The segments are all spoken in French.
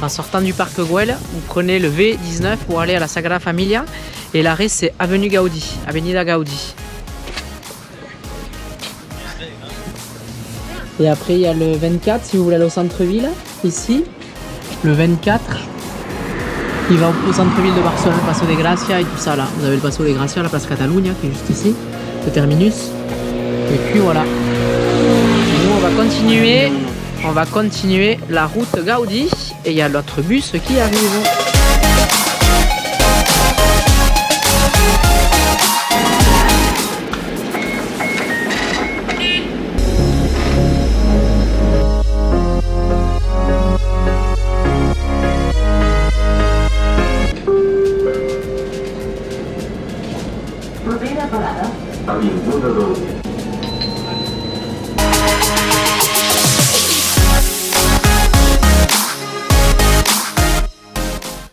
En sortant du parc Güell, vous prenez le V19 pour aller à la Sagrada Familia. Et l'arrêt, c'est Avenue Gaudí, Avenida Gaudí. Et après, il y a le 24, si vous voulez aller au centre-ville, ici. Le 24, il va au centre-ville de Barcelone, le Paso de Gracia et tout ça là. Vous avez le Paso de Gracia, la place Catalunya qui est juste ici, le terminus. Et puis voilà. Nous, on va continuer la route Gaudí et il y a l'autre bus qui arrive.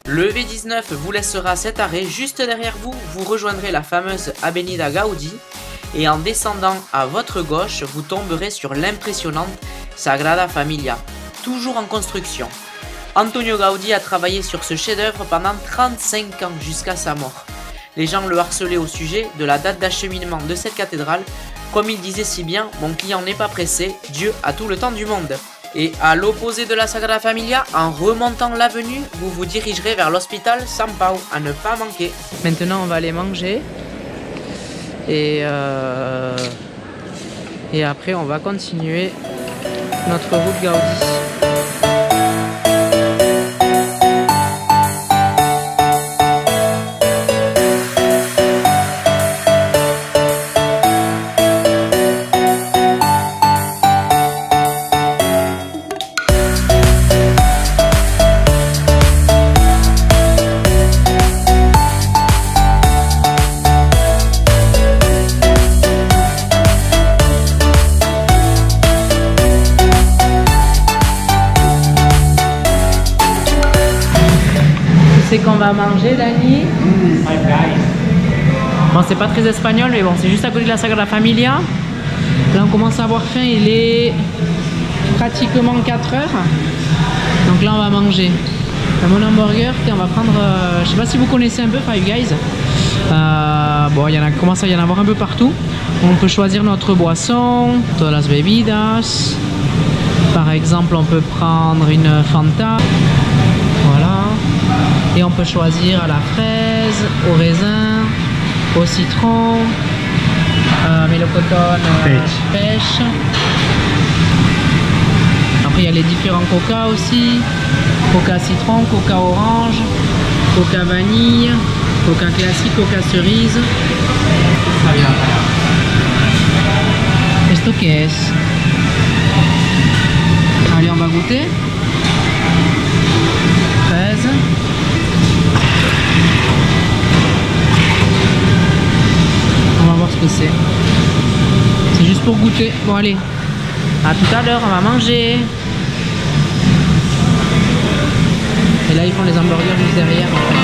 Le V19 vous laissera à cet arrêt. Juste derrière vous, vous rejoindrez la fameuse Avenida Gaudí et en descendant à votre gauche, vous tomberez sur l'impressionnante Sagrada Familia, toujours en construction. Antonio Gaudí a travaillé sur ce chef-d'œuvre pendant 35 ans jusqu'à sa mort. Les gens le harcelaient au sujet de la date d'acheminement de cette cathédrale. Comme il disait si bien, mon client n'est pas pressé, Dieu a tout le temps du monde. Et à l'opposé de la Sagrada Familia, en remontant l'avenue, vous vous dirigerez vers l'hôpital Sant Pau, à ne pas manquer. Maintenant, on va aller manger. Et après, on va continuer notre route Gaudí. C'est qu'on va manger, Dani. Bon, c'est pas très espagnol, mais bon, c'est juste à côté de la Sagrada Familia. Là, on commence à avoir faim, il est pratiquement 4 heures. Donc là, on va manger mon hamburger. Et on va prendre, je sais pas si vous connaissez un peu Five Guys. Bon, il commence à y en avoir un peu partout. On peut choisir notre boisson, todas las bebidas. Par exemple, on peut prendre une Fanta. Voilà. Et on peut choisir à la fraise, au raisin, au citron, mélocotone, pêche. Après il y a les différents coca aussi. Coca citron, coca orange, coca vanille, coca classique, coca cerise. Esto que es? Allez, on va goûter. Fraise. On va voir ce que c'est. C'est juste pour goûter. Bon allez, à tout à l'heure, on va manger. Et là ils font les hamburgers juste derrière en fait.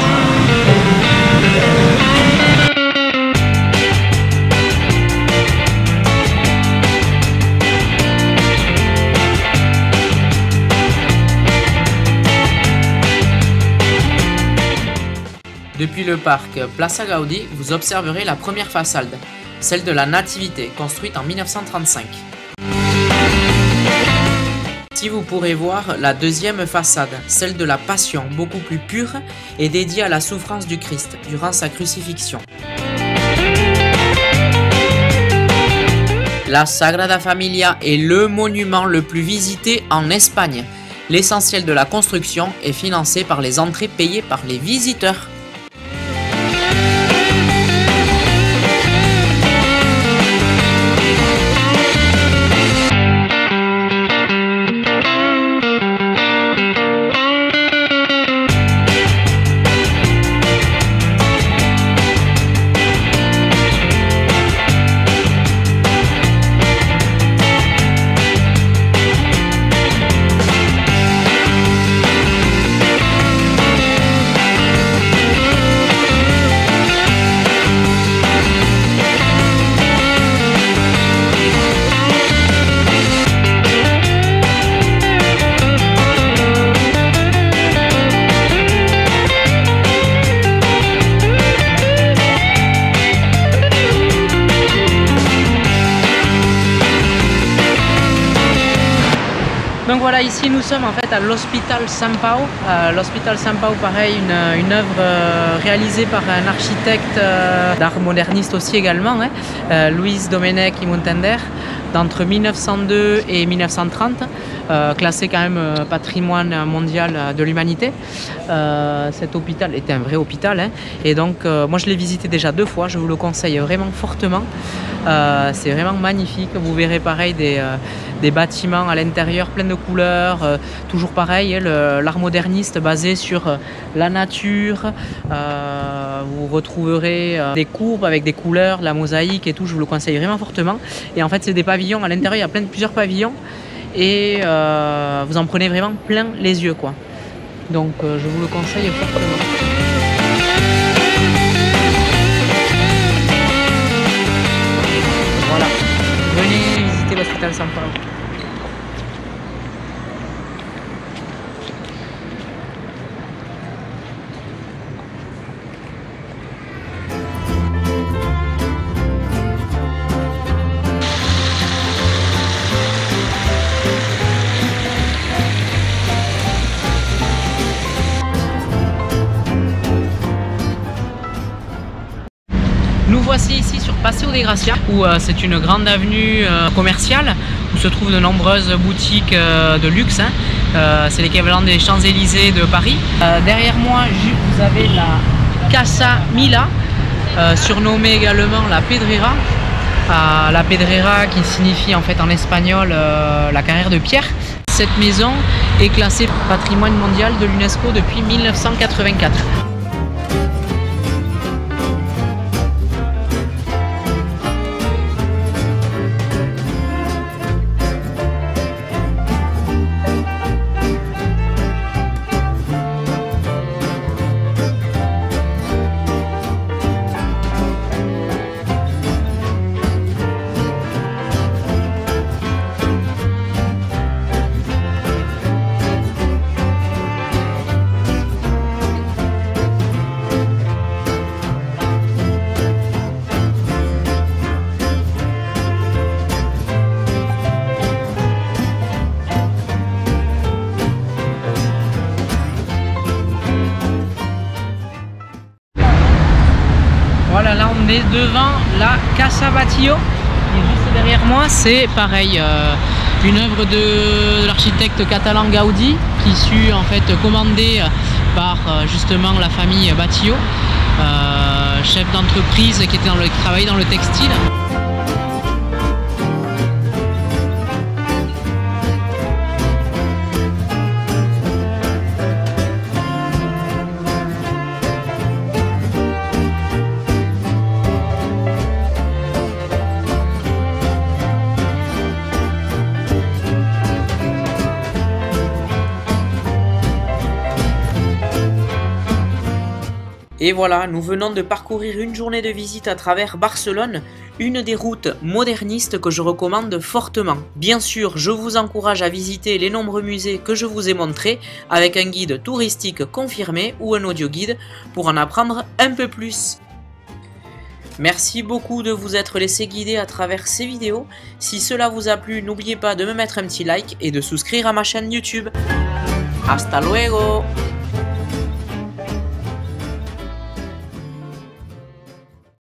Depuis le parc Plaça Gaudí, vous observerez la première façade, celle de la Nativité, construite en 1935. Ici, vous pourrez voir la deuxième façade, celle de la Passion, beaucoup plus pure et dédiée à la souffrance du Christ durant sa crucifixion. La Sagrada Familia est le monument le plus visité en Espagne. L'essentiel de la construction est financé par les entrées payées par les visiteurs. ici nous sommes en fait à l'Hospital São Paulo. L'Hospital São Paulo, pareil, une œuvre réalisée par un architecte d'art moderniste aussi également, hein, Luiz Domènech e Montaner, d'entre 1902 et 1930, classé quand même patrimoine mondial de l'humanité. Cet hôpital était un vrai hôpital, hein, et donc moi je l'ai visité déjà 2 fois, je vous le conseille vraiment fortement. C'est vraiment magnifique, vous verrez pareil des bâtiments à l'intérieur plein de couleurs, toujours pareil, l'art moderniste basé sur la nature, vous retrouverez des courbes avec des couleurs, la mosaïque et tout, je vous le conseille vraiment fortement. Et en fait c'est des pavillons, à l'intérieur il y a plusieurs pavillons et vous en prenez vraiment plein les yeux, quoi. Donc je vous le conseille fortement. Voilà, venez visiter l'Hospital São Paulo. Nous voici ici sur Paseo de Gracia, où c'est une grande avenue commerciale où se trouvent de nombreuses boutiques de luxe, hein. C'est l'équivalent des Champs-Élysées de Paris. Derrière moi, vous avez la Casa Mila, surnommée également la Pedrera. La Pedrera qui signifie en fait en espagnol la carrière de pierre. Cette maison est classée patrimoine mondial de l'UNESCO depuis 1984. Voilà, là on est devant la Casa Batlló, et juste derrière moi c'est pareil, une œuvre de l'architecte catalan Gaudí, qui fut en fait commandée par justement la famille Batlló, chef d'entreprise qui travaillait dans le textile. Et voilà, nous venons de parcourir une journée de visite à travers Barcelone, une des routes modernistes que je recommande fortement. Bien sûr, je vous encourage à visiter les nombreux musées que je vous ai montrés avec un guide touristique confirmé ou un audio guide pour en apprendre un peu plus. Merci beaucoup de vous être laissé guider à travers ces vidéos. Si cela vous a plu, n'oubliez pas de me mettre un petit like et de souscrire à ma chaîne YouTube. Hasta luego!